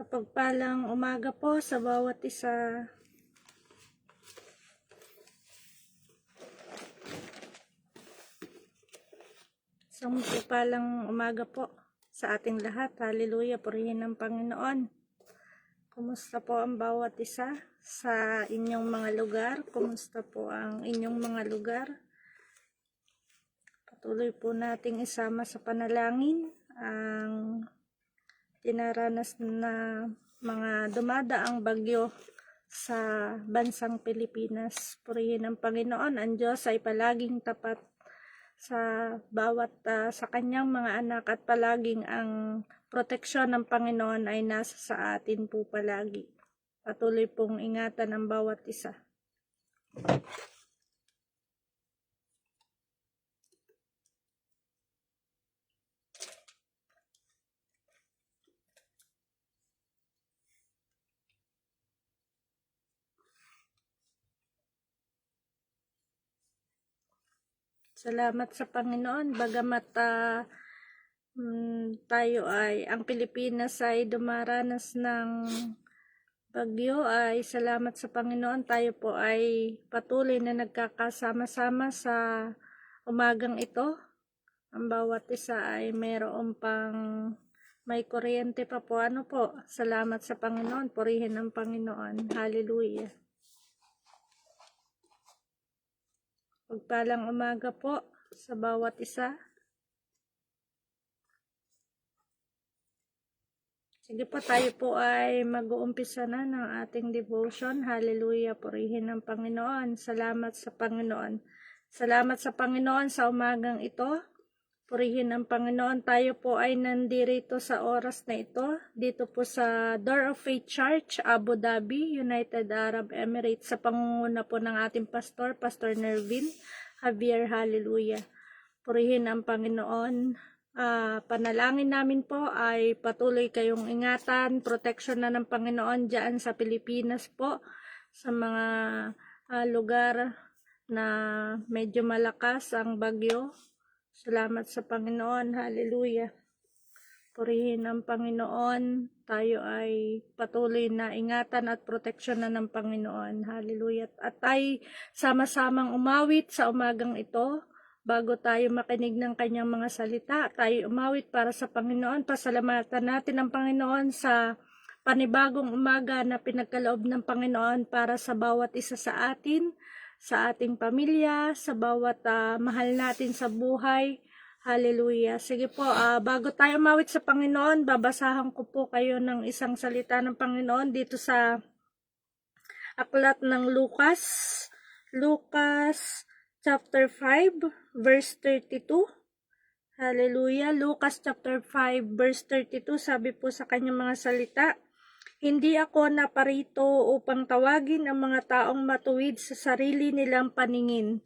Mapagpalang umaga po sa bawat isa. Isang mapagpalang umaga po sa ating lahat. Hallelujah, purihin ng Panginoon. Kumusta po ang bawat isa sa inyong mga lugar? Kumusta po ang inyong mga lugar? Patuloy po nating isama sa panalangin ang dinaranas na mga dumadaang bagyo sa bansang Pilipinas. Purihin ang Panginoon. Ang Diyos ay palaging tapat sa bawat sa kanyang mga anak at palaging ang proteksyon ng Panginoon ay nasa sa atin po palagi. Patuloy pong ingatan ang bawat isa. Salamat sa Panginoon, bagamat tayo ay, ang Pilipinas ay dumaranas ng bagyo, ay salamat sa Panginoon, tayo po ay patuloy na nagkakasama-sama sa umagang ito. Ang bawat isa ay mayroon pang may kuryente pa po. Ano po? Salamat sa Panginoon, purihin ang Panginoon. Hallelujah. Pagpalang umaga po sa bawat isa. Sige po, tayo po ay mag-uumpisa na ng ating devotion. Hallelujah, purihin ang Panginoon. Salamat sa Panginoon. Salamat sa Panginoon sa umagang ito. Purihin ang Panginoon. Tayo po ay nandirito sa oras na ito. Dito po sa Door of Faith Church, Abu Dhabi, United Arab Emirates. Sa pangunguna po ng ating pastor, Pastor Nervin Javier. Hallelujah. Purihin ang Panginoon. Panalangin namin po ay patuloy kayong ingatan, proteksyon na ng Panginoon dyan sa Pilipinas po. Sa mga lugar na medyo malakas ang bagyo. Salamat sa Panginoon. Hallelujah. Purihin ang Panginoon. Tayo ay patuloy na ingatan at proteksyon na ng Panginoon. Hallelujah. At ay sama-samang umawit sa umagang ito. Bago tayo makinig ng kanyang mga salita, tayo umawit para sa Panginoon. Pasalamatan natin ang Panginoon sa panibagong umaga na pinagkaloob ng Panginoon para sa bawat isa sa atin, sa ating pamilya, sa bawat mahal natin sa buhay. Hallelujah. Sige po, bago tayo umawit sa Panginoon, babasahan ko po kayo ng isang salita ng Panginoon dito sa aklat ng Lucas. Lucas chapter 5, verse 32. Hallelujah. Lucas chapter 5, verse 32, sabi po sa kanyang mga salita, "Hindi ako naparito upang tawagin ang mga taong matuwid sa sarili nilang paningin,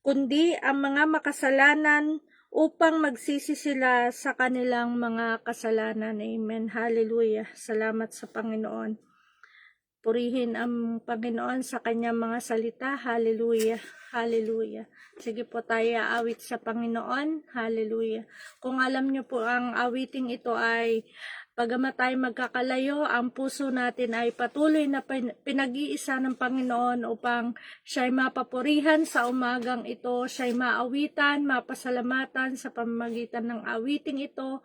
kundi ang mga makasalanan upang magsisi sila sa kanilang mga kasalanan." Amen. Hallelujah. Salamat sa Panginoon. Purihin ang Panginoon sa kanyang mga salita. Hallelujah. Hallelujah. Sige po, tayo awit sa Panginoon. Hallelujah. Kung alam nyo po, ang awiting ito ay bagamat tayo magkakalayo, ang puso natin ay patuloy na pinag-iisa ng Panginoon upang siya'y mapapurihan sa umagang ito, siya'y maawitan, mapasalamatan sa pamamagitan ng awiting ito.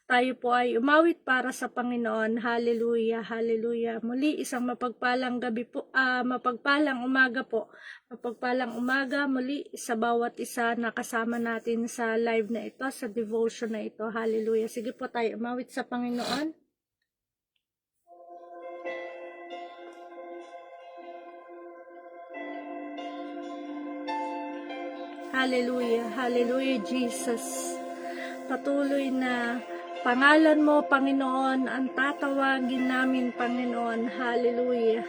Tayo po ay umawit para sa Panginoon. Hallelujah, hallelujah. Muli, isang mapagpalang gabi po, mapagpalang umaga po. Mapagpalang umaga muli sa bawat isa na kasama natin sa live na ito, sa devotion na ito. Hallelujah. Sige po, tayo umawit sa Panginoon. Hallelujah, hallelujah, Jesus. Patuloy na pangalan mo, Panginoon, ang tatawagin namin, Panginoon. Hallelujah.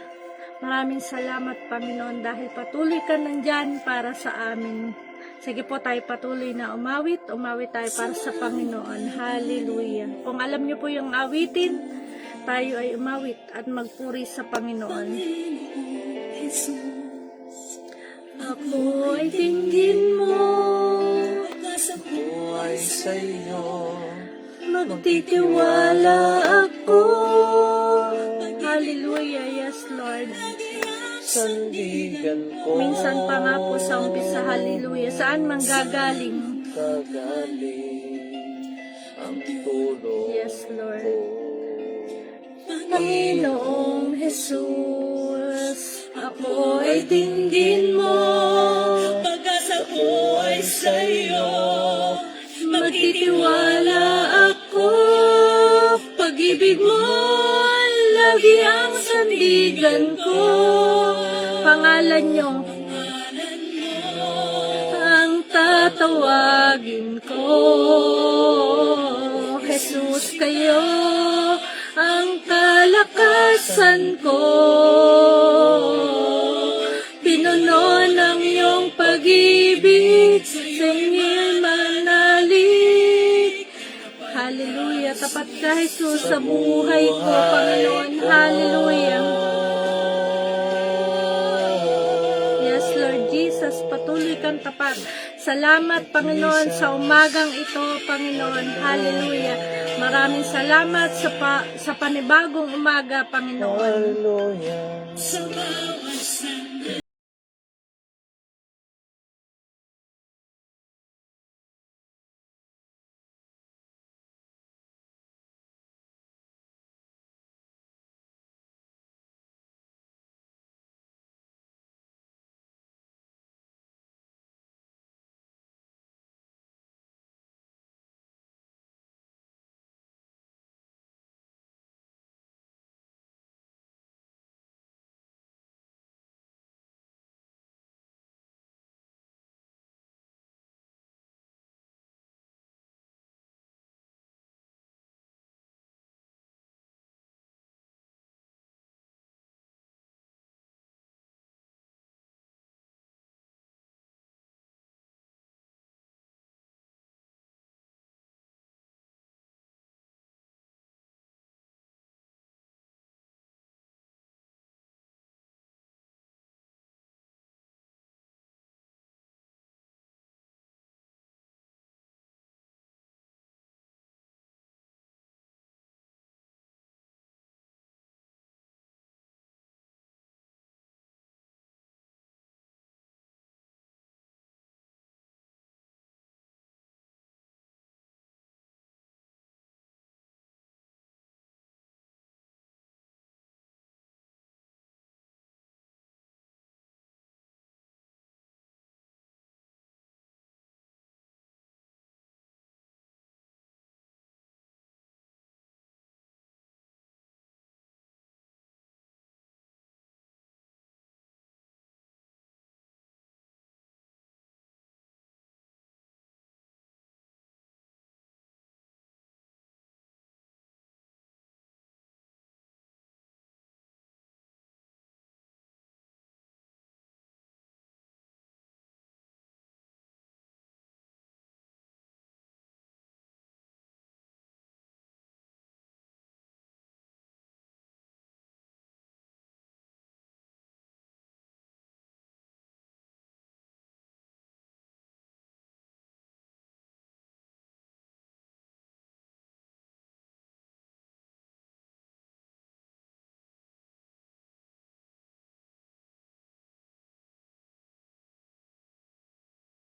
Maraming salamat, Panginoon, dahil patuloy ka nandyan para sa amin. Sige po, tayo patuloy na umawit tayo para sa Panginoon. Hallelujah. Kung alam niyo po yung awitin, tayo ay umawit at magpuri sa Panginoon. Ako ay dinggin mo, sa buhay sa iyo, magtitiwala ako Hallelujah. Yes, Lord. sandigan ko. Minsan pa nga po sa umpisa, hallelujah. Saan manggagaling? Kagaling ang tulong Yes, Lord. ko. Panginoong Jesus, ako ay dinggin mo. Pag-asa ko ay sa'yo. Magtitiwala ako. Pag-ibig mo lagi ang sandigan ko. Pangalan niyo ang tatawagin ko. Jesus, kayo ang kalakasan ko. Pinuno ng iyong pag-ibig, sa inyo'y manalig. Hallelujah. Tapat ka, Jesus, sa buhay ko, Panginoon. Hallelujah. Yes, Lord Jesus, patuloy kang tapat. Salamat, Panginoon, sa umagang ito, Panginoon. Hallelujah. Maraming salamat sa panibagong umaga, Panginoon. Hallelujah.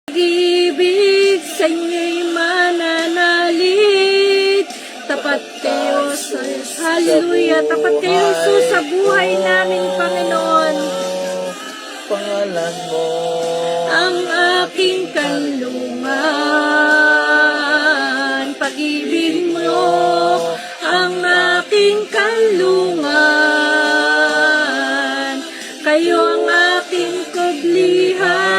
Pag-ibig sa inyo'y mananalig. Tapat kayo sa Hallelujah. Tapat kayo, Jesus, sa buhay namin, Panginoon. Pangalan mo Ang aking kanlungan. Pag-ibig mo ang aking kanlungan. Kayo ang aking kublihan.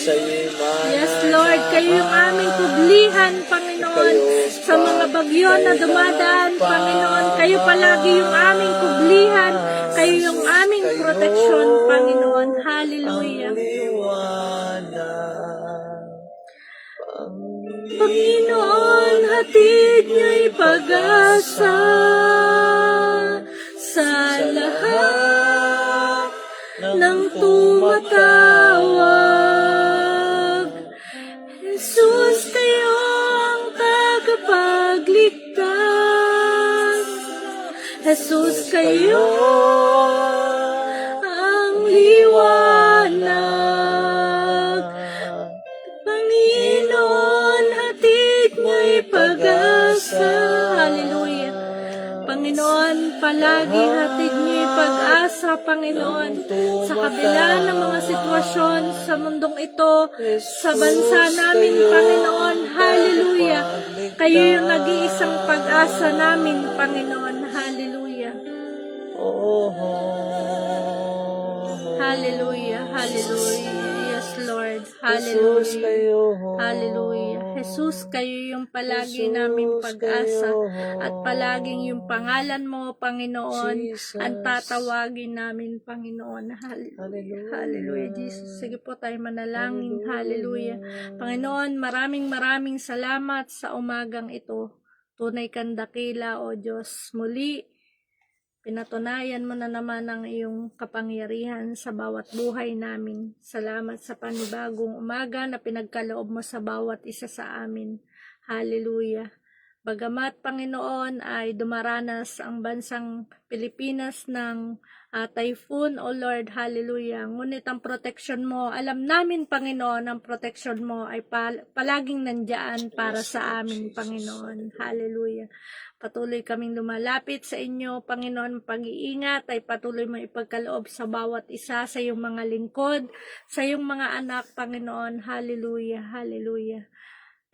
sa'yo'y mananalig. Yes, Lord, kayo yung aming kublihan, Panginoon, sa mga bagyo na dumadaan, Panginoon. Kayo palagi yung aming kublihan, kayo yung aming proteksyon, Panginoon. Hallelujah. Ang liwanag. Panginoon, hatid niyo'y pag-asa sa lahat ng tumatawag. Jesus, kayo ang tagapagligtas. Jesus, kayo ang liwanag. Panginoon, hatid mo'y pag-asa. Hallelujah. Panginoon, palagi hatid niyo'y pag-asa, Panginoon, sa kabila ng mga sitwasyon sa mundong ito, sa bansa namin, Panginoon. Hallelujah. Kayo yung nag-iisang pag-asa namin, Panginoon. Hallelujah. Hallelujah. Hallelujah. Yes, Lord. Hallelujah. Hallelujah. Jesus, kayo yung palagi namin pag-asa at palaging yung pangalan mo, Panginoon, ang tatawagin namin, Panginoon. Hallelujah. Hallelujah, Jesus. Sige po tayo manalangin. Hallelujah. Panginoon, maraming salamat sa umagang ito. Tunay kang dakila, O Diyos. Muli, pinatunayan mo na naman ang iyong kapangyarihan sa bawat buhay namin. Salamat sa panibagong umaga na pinagkaloob mo sa bawat isa sa amin. Hallelujah. Bagamat, Panginoon, ay dumaranas ang bansang Pilipinas ng typhoon, O Lord, hallelujah. Ngunit ang protection mo, alam namin, Panginoon, ang protection mo ay palaging nandyan para sa amin, Panginoon. Hallelujah. Patuloy kaming lumalapit sa inyo, Panginoon. Pag-iingat ay patuloy mo ipagkaloob sa bawat isa, sa iyong mga lingkod, sa iyong mga anak, Panginoon. Hallelujah, hallelujah.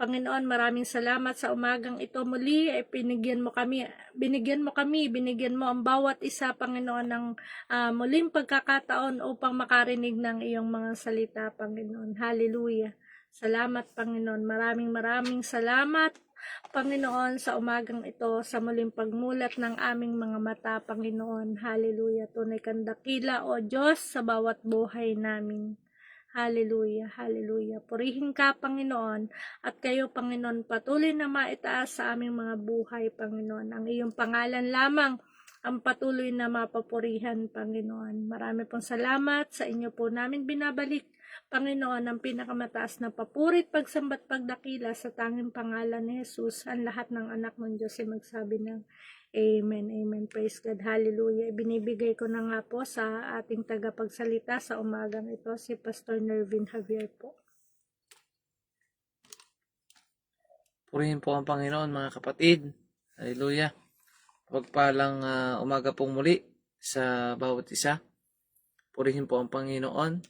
Panginoon, maraming salamat sa umagang ito. Muli ay binigyan mo ang bawat isa, Panginoon, ng muling pagkakataon upang makarinig ng iyong mga salita, Panginoon. Hallelujah. Salamat, Panginoon. Maraming salamat, Panginoon, sa umagang ito, sa muling pagmulat ng aming mga mata, Panginoon. Hallelujah. Tunay kang dakila, O Diyos, sa bawat buhay namin. Hallelujah, hallelujah. Purihin ka, Panginoon, at kayo, Panginoon, patuloy na maitaas sa aming mga buhay, Panginoon. Ang iyong pangalan lamang ang patuloy na mapapurihan, Panginoon. Marami pong salamat sa inyo po namin binabalik, Panginoon, ang pinakamataas na papurit, pagsambat, pagdakila sa tanging pangalan ni Jesus. Ang lahat ng anak ng Diyos ay magsabi ng Amen, amen. Praise God. Hallelujah. Binibigay ko na nga po sa ating tagapagsalita sa umagang ito, si Pastor Nervin Javier po. Purihin po ang Panginoon, mga kapatid. Hallelujah. Pagpalang umaga pong muli sa bawat isa. Purihin po ang Panginoon.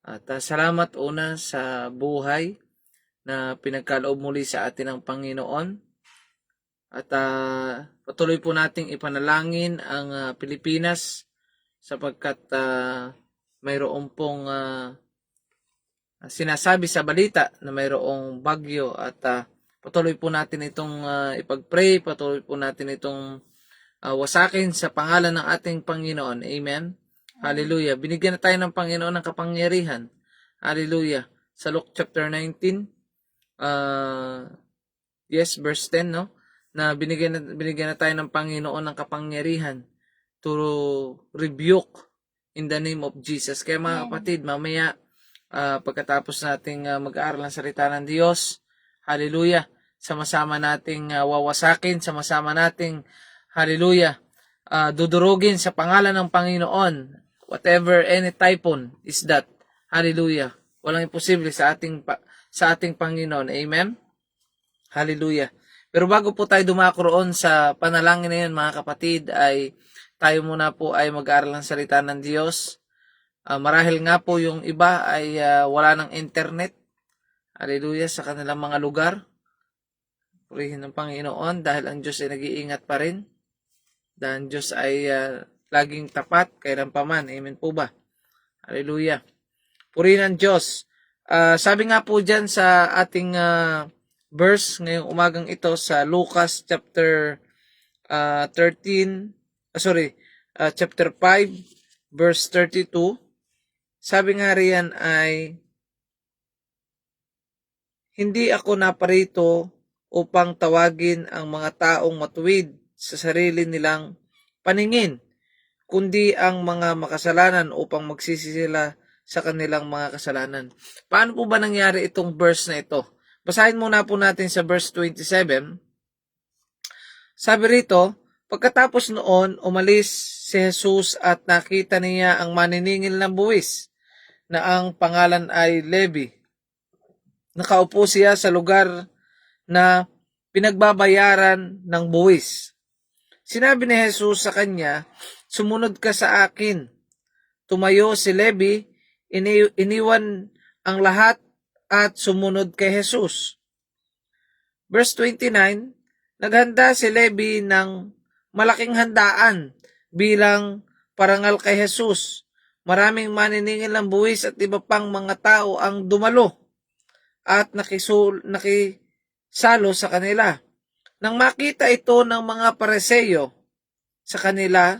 At salamat una sa buhay na pinagkaloob muli sa atin ng Panginoon. At patuloy po nating ipanalangin ang Pilipinas sapagkat mayroon pong sinasabi sa balita na mayroong bagyo at patuloy po natin itong ipag-pray, patuloy po natin itong wasakin sa pangalan ng ating Panginoon. Amen. Hallelujah. Binigyan na tayo ng Panginoon ng kapangyarihan. Hallelujah. Sa Luke chapter 19, verse 10, no? Na binigyan na tayo ng Panginoon ng kapangyarihan to rebuke in the name of Jesus. Kaya mga kapatid, mamaya pagkatapos nating mag-aaral ng salita ng Diyos, hallelujah, sama-sama nating wawasakin, sama-sama nating, hallelujah, dudurugin sa pangalan ng Panginoon, whatever any typhoon is that, hallelujah, walang imposible sa ating Panginoon, amen, hallelujah. Pero bago po tayo dumako sa panalangin na yun, mga kapatid, ay tayo muna po ay mag-aaral ng salita ng Diyos. Marahil nga po yung iba ay wala ng internet. Hallelujah, sa kanilang mga lugar. Purihin ng Panginoon dahil ang Diyos ay nag-iingat pa rin. Dahil ang Diyos ay laging tapat kailan pa man. Amen po ba? Hallelujah. Purihin ang Diyos. Sabi nga po dyan sa ating verse ngayong umagang ito sa Lucas chapter 5 verse 32. Sabi nga riyan ay, hindi ako naparito upang tawagin ang mga taong matuwid sa sarili nilang paningin, kundi ang mga makasalanan upang magsisi sila sa kanilang mga kasalanan. Paano po ba nangyari itong verse na ito? Basahin muna po natin sa verse 27. Sabi rito, Pagkatapos noon, umalis si Jesus at nakita niya ang maniningil ng buwis na ang pangalan ay Levi. Nakaupo siya sa lugar na pinagbabayaran ng buwis. Sinabi ni Jesus sa kanya, "Sumunod ka sa akin." Tumayo si Levi, iniwan ang lahat at sumunod kay Jesus. Verse 29, naghanda si Levi ng malaking handaan bilang parangal kay Jesus. Maraming maniningil ng buwis at iba pang mga tao ang dumalo at nakisalo sa kanila. Nang makita ito ng mga Pariseo sa kanila,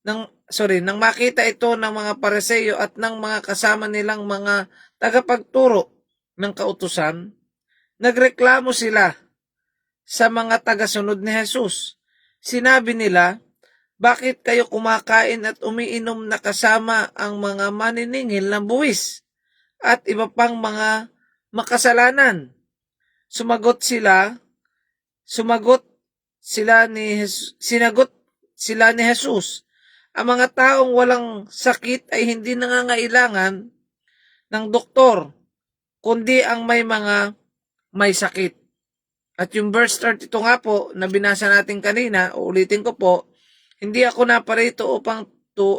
nang makita ito ng mga Pariseo at ng mga kasama nilang mga tagapagturo ng kautusan, nagreklamo sila sa mga tagasunod ni Jesus. Sinabi nila, "Bakit kayo kumakain at umiinom na kasama ang mga maniningil ng buwis at iba pang mga makasalanan?" Sinagot sila ni Jesus, "Ang mga taong walang sakit ay hindi nangangailangan ng doktor, kundi ang may sakit." At yung verse 32 nga po na binasa natin kanina, uulitin ko po, "Hindi ako naparito upang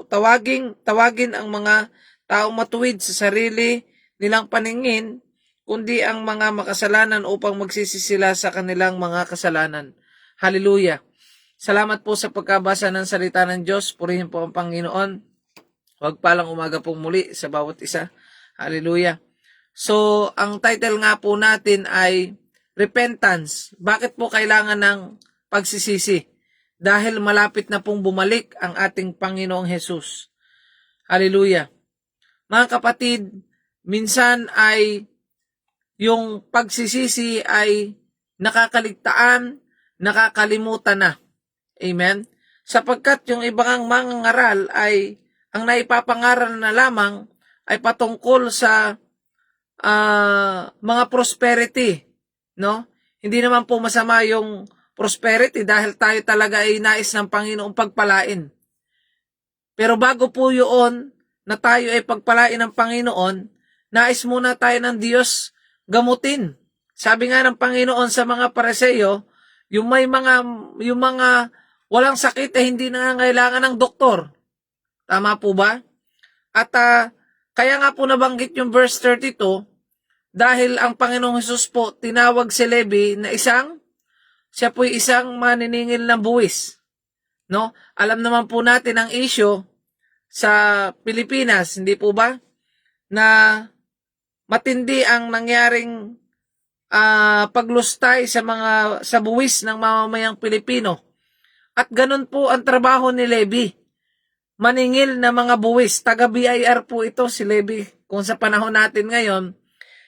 tawagin ang mga taong matuwid sa sarili nilang paningin, kundi ang mga makasalanan upang magsisi sila sa kanilang mga kasalanan." Hallelujah. Salamat po sa pagkabasa ng salita ng Diyos. Purihin po ang Panginoon. Huwag palang umaga pong muli sa bawat isa. Hallelujah. So, ang title nga po natin ay Repentance. Bakit po kailangan ng pagsisisi? Dahil malapit na pong bumalik ang ating Panginoong Hesus. Hallelujah. Mga kapatid, minsan ay yung pagsisisi ay nakakalimutan na. Amen? Sapagkat yung ibang mangangaral ay ang naipapangaral na lamang ay patungkol sa mga prosperity, no? Hindi naman po masama yung prosperity dahil tayo talaga ay nais ng Panginoong pagpalain. Pero bago po yun na tayo ay pagpalain ng Panginoon, nais muna tayo ng Diyos gamutin. Sabi nga ng Panginoon sa mga Pariseo, yung mga walang sakit ay hindi nangangailangan ng doktor. Tama po ba? At kaya nga po nabanggit yung verse 32, dahil ang Panginoong Hesus po tinawag si Levi na siya po isang maniningil ng buwis. No? Alam naman po natin ang issue sa Pilipinas, hindi po ba? Na matindi ang nangyaring paglustay sa buwis ng mamamayang Pilipino. At ganun po ang trabaho ni Levi. Maningil na mga buwis. Taga-BIR po ito si Levi. Kung sa panahon natin ngayon,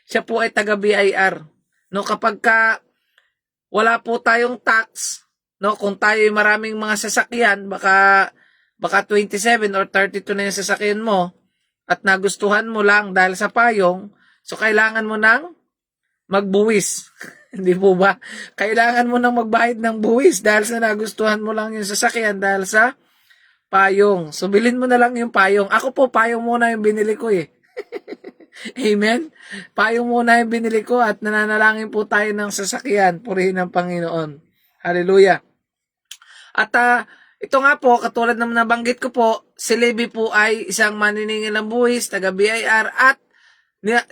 siya po ay taga-BIR. No, kapag wala po tayong tax, no, kung tayo ay maraming mga sasakyan, baka 27 or 32 na yung sasakyan mo at nagustuhan mo lang dahil sa payong, so kailangan mo nang magbuwis. Hindi po ba? Kailangan mo nang magbayad ng buwis dahil sa nagustuhan mo lang yung sasakyan dahil sa payong. So bilhin mo na lang yung payong. Ako po, payong muna yung binili ko eh. Amen? Payong muna yung binili ko at nananalangin po tayo ng sasakyan. Purihin ang Panginoon. Hallelujah. At ito nga po, katulad ng nabanggit ko po, si Levi po ay isang maniningil ng buwis, taga-BIR, at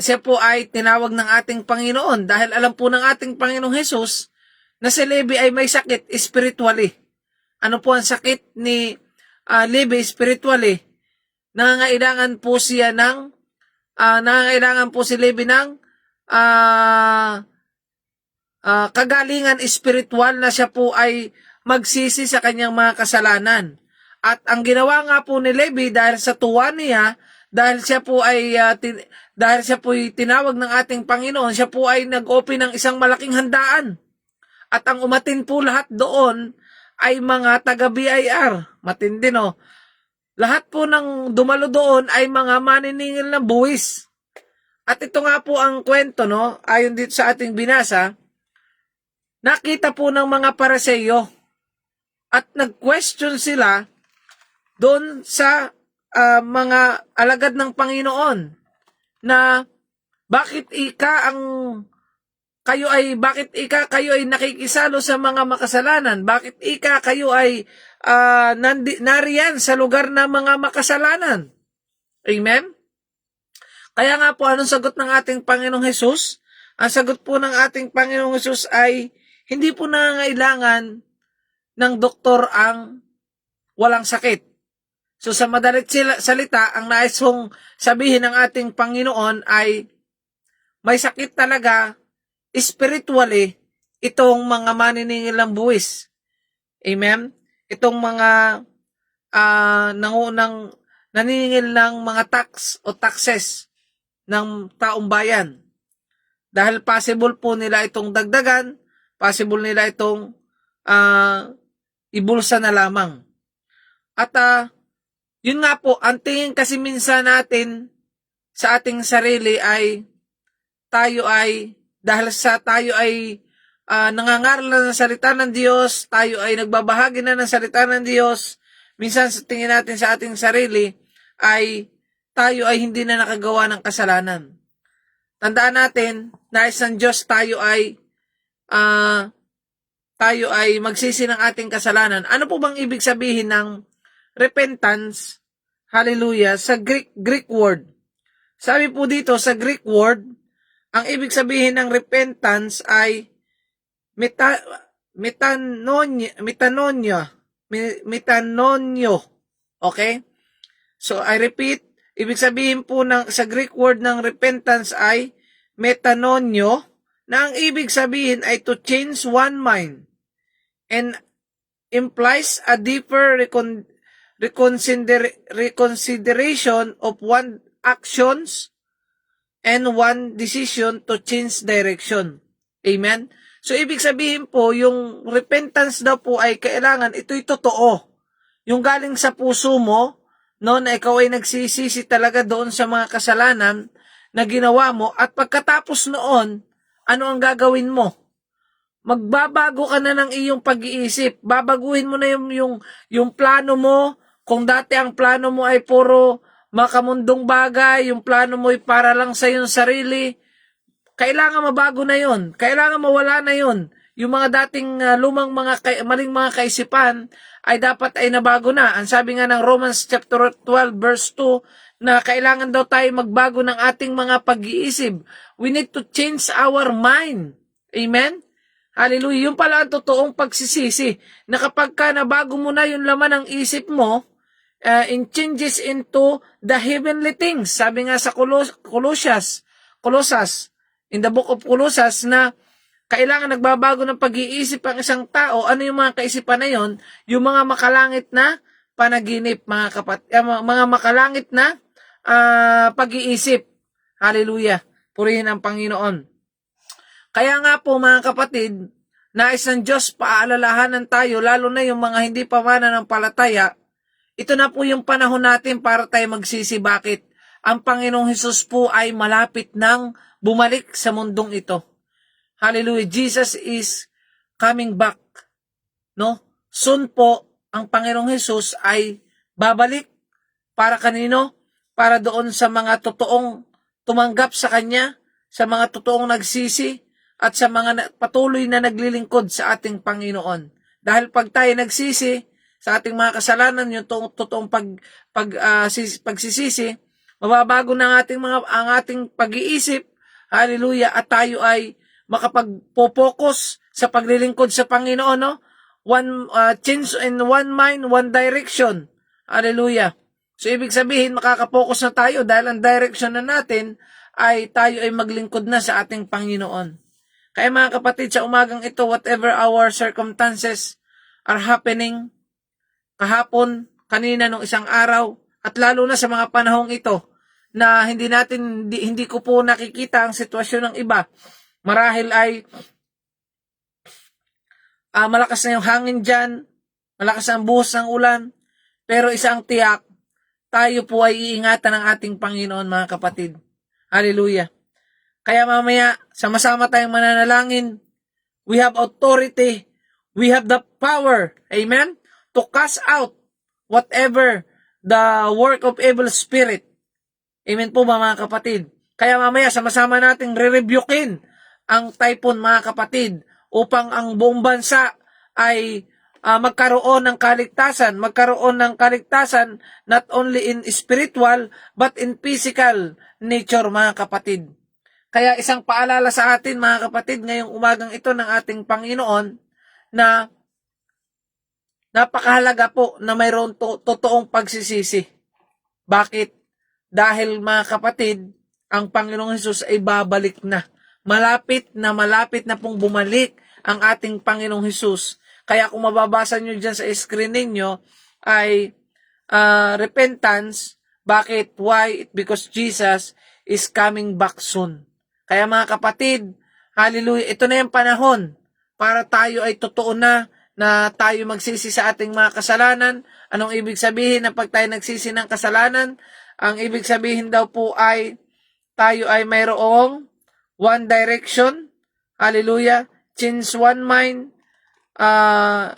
siya po ay tinawag ng ating Panginoon dahil alam po ng ating Panginoong Hesus na si Levi ay may sakit spiritually. Ano po ang sakit ni Levi spiritually? Nangangailangan po si Levi ng kagalingan spiritual na siya po ay magsisi sa kanyang mga kasalanan. At ang ginawa nga po ni Levi dahil sa tuwa niya, dahil siya po ay tinawag ng ating Panginoon, siya po ay nag-open ng isang malaking handaan. At ang umatin po lahat doon ay mga taga-BIR. Matindi, no? Lahat po ng dumalo doon ay mga maniningil ng buwis. At ito nga po ang kwento, no? Ayon dito sa ating binasa, nakita po ng mga Pariseo at nag-question sila doon sa mga alagad ng Panginoon na bakit kayo ay nakikisalo sa mga makasalanan? Bakit kayo ay nariyan sa lugar ng mga makasalanan? Amen? Kaya nga po, anong sagot ng ating Panginoong Hesus? Ang sagot po ng ating Panginoong Hesus ay hindi po nangangailangan ng doktor ang walang sakit. So sa madalit salita, ang nais kong sabihin ng ating Panginoon ay may sakit talaga spiritually itong mga maniningil ng buwis. Amen? Itong mga naniningil ng mga tax o taxes ng taong bayan. Dahil possible po nila itong dagdagan, possible nila itong ibulsa na lamang. At yun nga po, ang tingin kasi minsan natin sa ating sarili ay tayo ay nangangaral na ng salita ng Diyos, tayo ay nagbabahagi na ng salita ng Diyos, minsan sa tingin natin sa ating sarili ay tayo ay hindi na nakagawa ng kasalanan. Tandaan natin, nais ng Diyos tayo ay magsisi ng ating kasalanan. Ano po bang ibig sabihin ng repentance? Hallelujah, sa Greek word. Sabi po dito sa Greek word, ang ibig sabihin ng repentance ay metanonio. Okay? So I repeat, ibig sabihin po sa Greek word ng repentance ay metanonio, na ang ibig sabihin ay to change one mind and implies a deeper reconsideration of one actions and one decision to change direction. Amen? So, ibig sabihin po, yung repentance daw po ay kailangan, ito'y totoo. Yung galing sa puso mo, no, na ikaw ay nagsisisi talaga doon sa mga kasalanan na ginawa mo, at pagkatapos noon, ano ang gagawin mo? Magbabago ka na ng iyong pag-iisip. Babaguhin mo na yung plano mo. Kung dati ang plano mo ay puro makamundong bagay, yung plano mo ay para lang sa iyong sarili, kailangan mabago na yon. Kailangan mawala na yon. Yung mga dating lumang maling mga kaisipan ay dapat ay nabago na. Ang sabi nga ng Romans chapter 12 verse 2 na kailangan daw tayo magbago ng ating mga pag-iisip. We need to change our mind. Amen? Hallelujah. Yung pala ang totoong pagsisisi, na kapag ka nabago mo na yung laman ng isip mo, in changes into the heavenly things. Sabi nga sa Colossus, in the book of Colossus, na kailangan nagbabago ng pag-iisip ang isang tao. Ano yung mga kaisipan na yon? Yung mga makalangit na panaginip, mga makalangit na pag-iisip. Hallelujah. Purihin ang Panginoon. Kaya nga po mga kapatid, nais ng Diyos paalalahanan tayo, lalo na yung mga hindi pa mananampalataya. Ito na po yung panahon natin para tayo magsisi. Bakit? Ang Panginoong Hesus po ay malapit nang bumalik sa mundong ito. Hallelujah. Jesus is coming back. No? Soon po, ang Panginoong Hesus ay babalik para kanino? Para doon sa mga totoong tumanggap sa Kanya, sa mga totoong nagsisi, at sa mga patuloy na naglilingkod sa ating Panginoon. Dahil pag tayo nagsisi sa ating mga kasalanan, yung totoong pagsisisi, mababago na ang ating pag-iisip. Hallelujah. At tayo ay makapagpo-focus sa paglilingkod sa Panginoon, no? Change in one mind, one direction. Hallelujah. So, ibig sabihin, makakapokus na tayo dahil ang direction na natin ay tayo ay maglingkod na sa ating Panginoon. Kaya mga kapatid, sa umagang ito, whatever our circumstances are happening, kahapon, kanina, nung isang araw, at lalo na sa mga panahong ito, na hindi ko po nakikita ang sitwasyon ng iba. Marahil ay malakas na yung hangin dyan, malakas ang buhos ng ulan, pero isang tiyak, tayo po ay iingatan ng ating Panginoon, mga kapatid. Hallelujah. Kaya mamaya, sama-sama tayong mananalangin. We have authority. We have the power. Amen? to cast out whatever the work of evil spirit. Amen po ba mga kapatid? Kaya mamaya sama-sama nating re-rebukein ang typhoon mga kapatid upang ang buong bansa ay magkaroon ng kaligtasan. Magkaroon ng kaligtasan not only in spiritual but in physical nature mga kapatid. Kaya isang paalala sa atin mga kapatid ngayong umagang ito ng ating Panginoon na napakahalaga po na mayroon totoong pagsisisi. Bakit? Dahil mga kapatid, ang Panginoong Hesus ay babalik na. Malapit na pong bumalik ang ating Panginoong Hesus. Kaya kung mababasa nyo dyan sa screen ninyo ay repentance. Bakit? Why? Because Jesus is coming back soon. Kaya mga kapatid, hallelujah, ito na yung panahon para tayo ay totoo na tayo magsisi sa ating mga kasalanan. Anong ibig sabihin na pag tayo nagsisi ng kasalanan? Ang ibig sabihin daw po ay tayo ay mayroong one direction. Hallelujah. Change one mind. And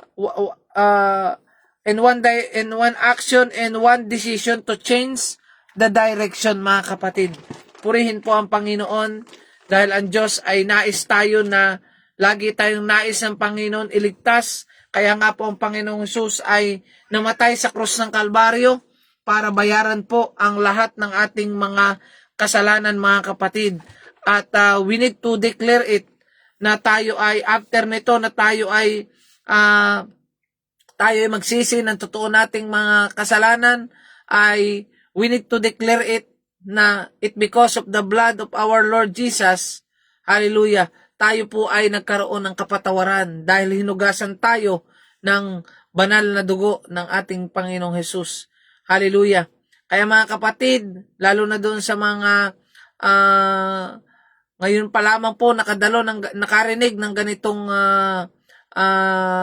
one action and one decision to change the direction mga kapatid. Purihin po ang Panginoon dahil ang Diyos ay nais tayo na lagi tayong nais ng Panginoon iligtas. Kaya nga po ang Panginoong Hesus ay namatay sa krus ng Kalbaryo para bayaran po ang lahat ng ating mga kasalanan mga kapatid. At we need to declare it na tayo ay after nito na tayo ay magsisi ng totoo nating mga kasalanan ay we need to declare it na it because of the blood of our Lord Jesus. Hallelujah. Tayo po ay nagkaroon ng kapatawaran dahil hinugasan tayo ng banal na dugo ng ating Panginoong Hesus. Hallelujah. Kaya mga kapatid, lalo na doon sa mga ngayon pa lamang po nakarinig ng ganitong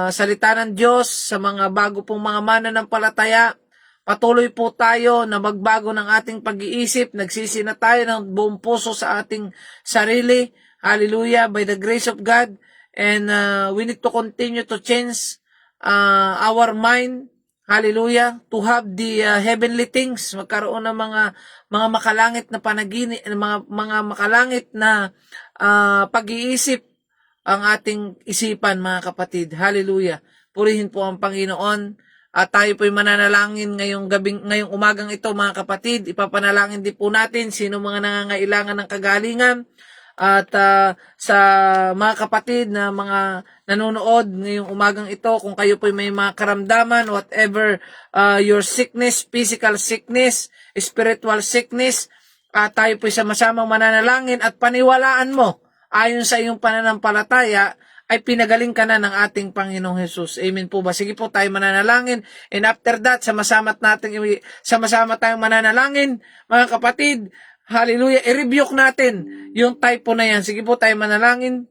salita ng Diyos sa mga bago pong mga mananampalataya, patuloy po tayo na magbago ng ating pag-iisip, nagsisi na tayo ng buong puso sa ating sarili. Hallelujah, by the grace of God. And we need to continue to change our mind. Hallelujah, to have the heavenly things, magkaroon ng mga makalangit na panaginip, mga makalangit na pag-iisip ang ating isipan mga kapatid. Hallelujah. Purihin po ang Panginoon. At tayo po'y mananalangin ngayong umagang ito mga kapatid. Ipapanalangin din po natin sino mga nangangailangan ng kagalingan. At sa mga kapatid na mga nanonood ngayong umagang ito, kung kayo po'y may mga karamdaman, whatever your sickness, physical sickness, spiritual sickness, tayo po'y sama-samang mananalangin at paniwalaan mo, ayon sa iyong pananampalataya, ay pinagaling ka na ng ating Panginoong Hesus. Amen po ba? Sige po tayo mananalangin. And after that, sama-sama tayong mananalangin, mga kapatid. Hallelujah. I-rebuke natin yung typo na yan. Sige po tayo manalangin.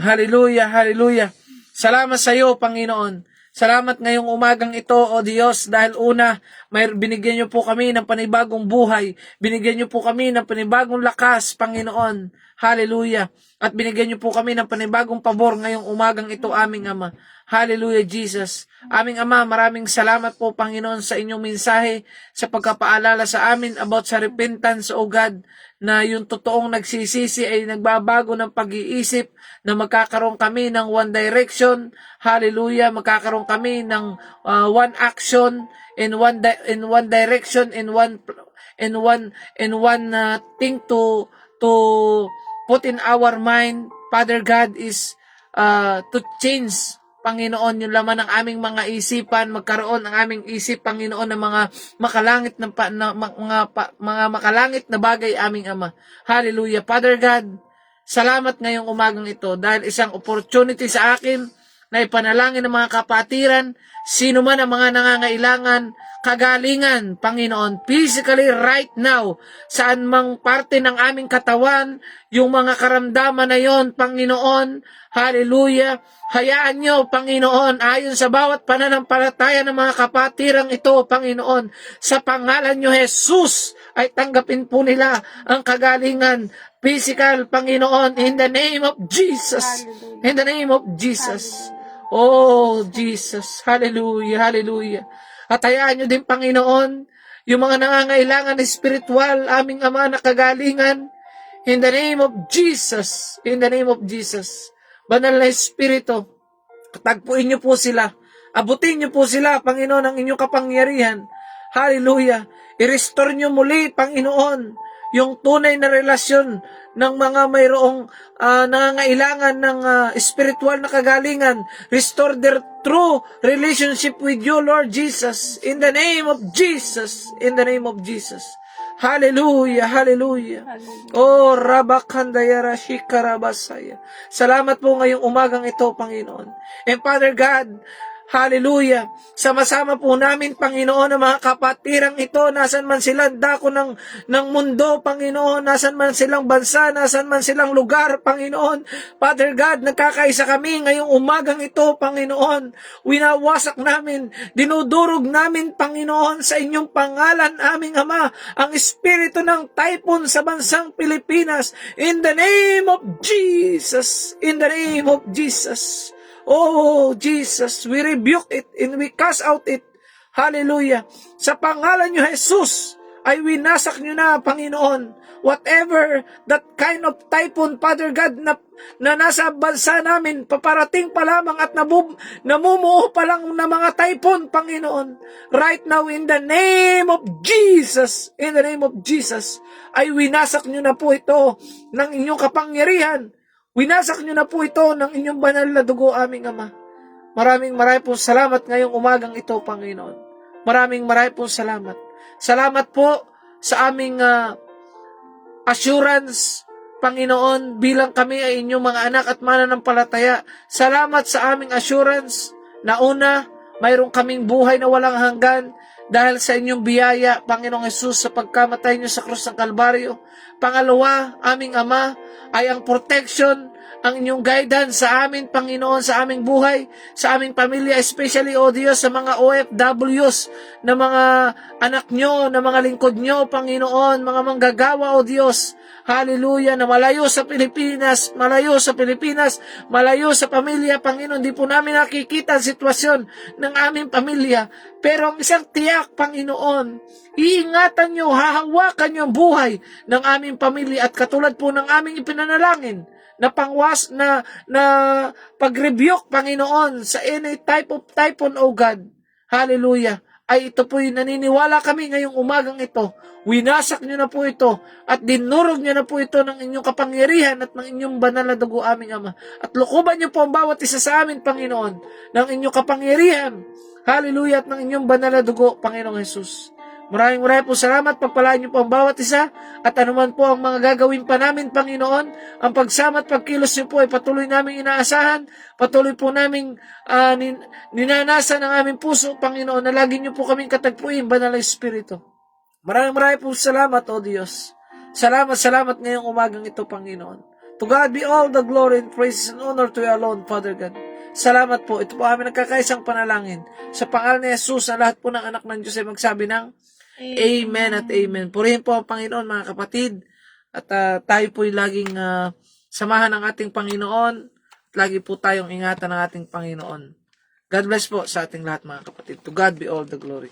Hallelujah, hallelujah. Salamat sa iyo, Panginoon. Salamat ngayong umagang ito, O Diyos, dahil una, binigyan niyo po kami ng panibagong buhay. Binigyan niyo po kami ng panibagong lakas, Panginoon. Hallelujah. At binigyan niyo po kami ng panibagong pabor ngayong umagang ito, aming Ama. Hallelujah, Jesus. Aming Ama, maraming salamat po, Panginoon, sa inyong mensahe, sa pagkapaalala sa amin about sa repentance, O God, na yung totoong nagsisisi ay nagbabago ng pag-iisip, na magkakaroon kami ng one direction. Hallelujah, magkakaroon kami ng one action, in one direction, in one thing to put in our mind. Father God, is to change, Panginoon, yung laman ng aming mga isipan, magkaroon ang aming isip, Panginoon, ng mga makalangit mga makalangit na bagay, aming Ama. Hallelujah. Father God, salamat ngayong umagang ito dahil isang opportunity sa akin na ipanalangin ng mga kapatiran, sino man ang mga nangangailangan, kagalingan, Panginoon, physically right now, saan mang parte ng aming katawan, yung mga karamdaman na yon, Panginoon, hallelujah, hayaan nyo, Panginoon, ayon sa bawat pananampalataya ng mga kapatirang ito, Panginoon, sa pangalan nyo, Jesus, ay tanggapin po nila ang kagalingan, physical, Panginoon, in the name of Jesus, in the name of Jesus. Oh, Jesus. Hallelujah, hallelujah. At hayaan nyo din, Panginoon, yung mga nangangailangan na spiritual, aming Ama na kagalingan, in the name of Jesus, in the name of Jesus, Banal na Espiritu, tagpuin niyo po sila, abutin niyo po sila, Panginoon, ang inyong kapangyarihan. Hallelujah. I-restore niyo muli, Panginoon, yung tunay na relasyon ng mga mayroong nangangailangan ng spiritual na kagalingan. Restore their true relationship with you, Lord Jesus. In the name of Jesus. In the name of Jesus. Hallelujah, hallelujah. Oh, Rabakandayara Shikarabasaya. Salamat po ngayong umagang ito, Panginoon. And Father God, hallelujah. Sama-sama po namin, Panginoon, ang mga kapatirang ito, nasan man sila dako ng mundo, Panginoon, nasan man silang bansa, nasan man silang lugar, Panginoon. Father God, nagkakaisa kami ngayong umagang ito, Panginoon. Winawasak namin, dinudurog namin, Panginoon, sa inyong pangalan, aming Ama, ang espiritu ng typhoon sa bansang Pilipinas. In the name of Jesus, in the name of Jesus. Oh, Jesus, we rebuke it and we cast out it. Hallelujah. Sa pangalan niyo, Jesus, ay winasak niyo na, Panginoon. Whatever that kind of typhoon, Father God, na nasa bansa namin, paparating pa lamang at namumuo pa lang na mga typhoon, Panginoon. Right now, in the name of Jesus, in the name of Jesus, ay winasak niyo na po ito ng inyong kapangyarihan. Winasak niyo na po ito ng inyong banal na dugo, aming Ama. Maraming po salamat ngayong umagang ito, Panginoon. Maraming po salamat. Salamat po sa aming assurance, Panginoon, bilang kami ay inyong mga anak at mananampalataya. Salamat sa aming assurance na una, mayroon kaming buhay na walang hanggan dahil sa inyong biyaya, Panginoong Hesus, sa pagkamatay niyo sa krus ng Kalbaryo. Pangalawa, aming Ama, ay ang protection, ang inyong guidance sa amin, Panginoon, sa aming buhay, sa aming pamilya, especially, O Diyos, sa mga OFWs, na mga anak nyo, na mga lingkod nyo, Panginoon, mga manggagawa, O Diyos, hallelujah, na malayo sa Pilipinas, malayo sa pamilya, Panginoon, di po namin nakikita ang sitwasyon ng aming pamilya, pero ang isang tiyak, Panginoon, iingatan nyo, hahawakan nyo ang buhay ng aming pamilya at katulad po ng aming ipinanalangin na pangwas na pag-rebuke, Panginoon, sa any type of typhoon, O God. Hallelujah. Ay ito po'y naniniwala kami ngayong umagang ito. Winasak nyo na po ito at dinurog nyo na po ito ng inyong kapangyarihan at ng inyong banal na dugo, aming Ama. At lukuban nyo po ang bawat isa sa amin, Panginoon, ng inyong kapangyarihan. Hallelujah, at ng inyong banal na dugo, Panginoong Jesus. Maraming po salamat. Pagpalaan niyo po ang bawat isa at anuman po ang mga gagawin pa namin, Panginoon. Ang pagsama at pagkilos niyo po ay patuloy naming inaasahan. Patuloy po naming ninanasan ang aming puso, Panginoon, na lagi niyo po kaming katagpuin, Banal na Espiritu. Maraming po salamat, O Diyos. Salamat ngayong umagang ito, Panginoon. To God be all the glory and praise and honor to you alone, Father God. Salamat po. Ito po aming nagkakaisang panalangin. Sa pangalan ni Jesus, na lahat po ng anak ng Diyos ay magsabi ng Amen at Amen. Purihin po ang Panginoon, mga kapatid. At tayo po'y laging samahan ng ating Panginoon. At lagi po tayong ingatan ng ating Panginoon. God bless po sa ating lahat, mga kapatid. To God be all the glory.